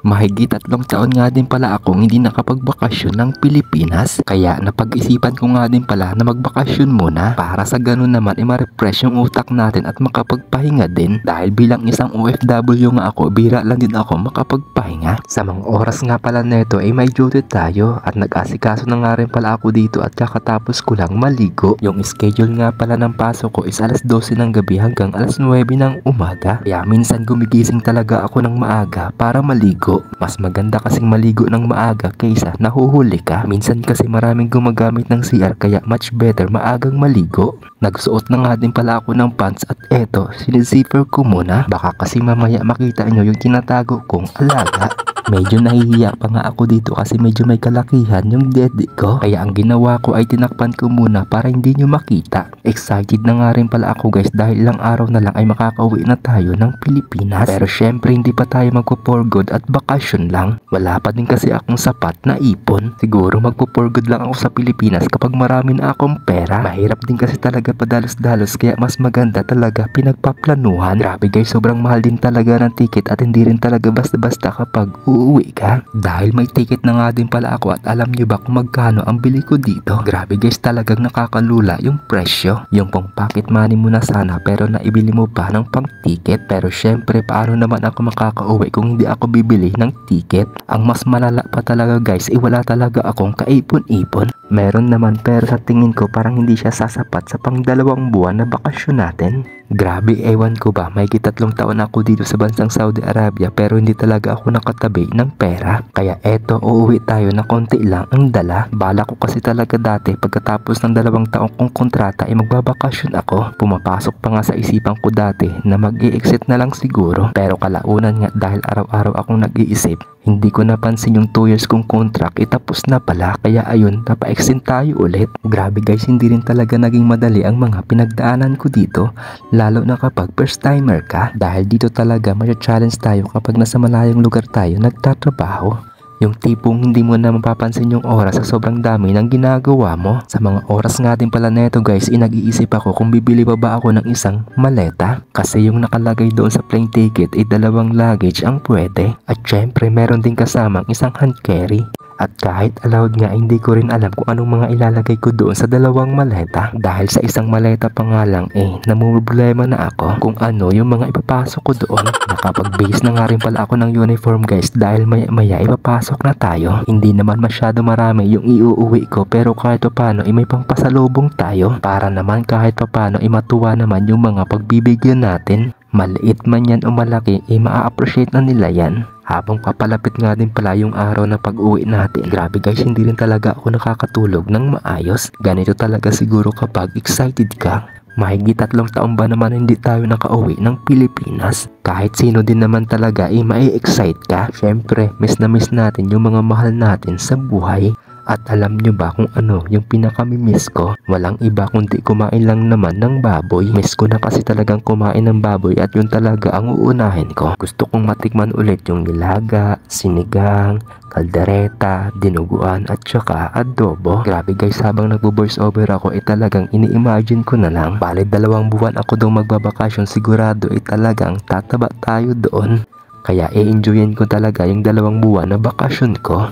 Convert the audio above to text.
Mahigit 3 taon nga din pala akong hindi nakapagbakasyon ng Pilipinas. Kaya napag-isipan ko nga din pala na magbakasyon muna para sa ganun naman ma-refresh yung utak natin at makapagpahinga din. Dahil bilang isang OFW nga ako, bira lang din ako makapagpahinga. Sa mga oras nga pala neto ay may duty tayo at nag-asikaso na nga rin pala ako dito at kakatapos ko lang maligo. Yung schedule nga pala ng pasok ko is alas 12 ng gabi hanggang alas 9 ng umaga. Kaya minsan gumigising talaga ako ng maaga para maligo. Mas maganda kasing maligo ng maaga kaysa nahuhuli ka. Minsan kasi maraming gumagamit ng CR kaya much better maagang maligo. Nagsuot na nga din pala ako ng pants at eto, sinizipper ko muna. Baka kasi mamaya makita nyo yung tinatago kong alaga. Medyo nahihiya pa nga ako dito kasi medyo may kalakihan yung daddy ko. Kaya ang ginawa ko ay tinakpan ko muna para hindi nyo makita. Excited na nga rin pala ako guys dahil ilang araw na lang ay makakauwi na tayo ng Pilipinas. Pero syempre hindi pa tayo magpo-for good at bakasyon lang. Wala pa din kasi akong sapat na ipon. Siguro magpo-for good lang ako sa Pilipinas kapag marami na akong pera. Mahirap din kasi talaga padalos-dalos kaya mas maganda talaga pinagpaplanuhan. Grabe guys, sobrang mahal din talaga ng ticket at hindi rin talaga basta-basta kapag uuwi ka. Dahil may ticket na nga din pala ako at alam nyo ba kung magkano ang bili ko dito? Grabe guys, talagang nakakalula yung presyo. Yung pang pocket money mo na sana pero naibili mo pa ng pang ticket. Pero syempre paano naman ako makakauwi kung hindi ako bibili ng ticket? Ang mas malala pa talaga guys, wala talaga akong kaipon-ipon. Meron naman pero sa tingin ko parang hindi siya sasapat sa pang 2 buwan na bakasyon natin. Grabe, ewan ko ba, may 3 taon ako dito sa bansang Saudi Arabia pero hindi talaga ako nakatabi ng pera. Kaya eto, uuwi tayo na konti lang ang dala. Bala ko kasi talaga dati pagkatapos ng 2 taong kong kontrata ay magbabakasyon ako. Pumapasok pa nga sa isipan ko dati na mag-i-exit na lang siguro. Pero kalaunan nga dahil araw-araw akong nag-iisip, hindi ko napansin yung 2 years kong contract itapos na pala. Kaya ayun, napa-extend tayo ulit. Grabe guys, hindi rin talaga naging madali ang mga pinagdaanan ko dito. Lalo na kapag first timer ka. Dahil dito talaga ma-challenge tayo kapag nasa malayong lugar tayo nagtatrabaho. Yung tipong hindi mo na mapapansin yung oras sa sobrang dami ng ginagawa mo. Sa mga oras nga din pala neto guys, nag-iisip ako kung bibili pa ba ako ng isang maleta. Kasi yung nakalagay doon sa plane ticket ay 2 luggage ang pwede. At syempre meron din kasamang isang hand carry. At kahit allowed nga, hindi ko rin alam kung anong mga ilalagay ko doon sa 2 maleta. Dahil sa isang maleta pa nga lang namumroblema na ako kung ano yung mga ipapasok ko doon. Nakapag-base na nga rin pala ako ng uniform guys dahil maya ipapasok na tayo. Hindi naman masyado marami yung iuuwi ko pero kahit pa paano may pangpasalubong tayo. Para naman kahit pa paano matuwa naman yung mga pagbibigyan natin. Maliit man yan o malaki maa-appreciate na nila yan. Habang papalapit nga din pala yung araw na pag-uwi natin. Grabe guys, hindi rin talaga ako nakakatulog ng maayos. Ganito talaga siguro kapag excited ka. Mahigit 3 taon ba naman hindi tayo nakauwi ng Pilipinas? Kahit sino din naman talaga mai-excite ka. Syempre, miss na miss natin yung mga mahal natin sa buhay. At alam nyo ba kung ano yung pinaka-miss ko? Walang iba kundi kumain lang naman ng baboy. Miss ko na kasi talagang kumain ng baboy at yun talaga ang uunahin ko. Gusto kong matikman ulit yung nilaga, sinigang, kaldereta, dinuguan at saka adobo. Grabe guys, habang nagbo-voice over ako talagang ini-imagine ko na lang. Bale 2 buwan ako daw magbabakasyon, sigurado talagang tataba tayo doon. Kaya i-enjoyin ko talaga yung 2 buwan na bakasyon ko.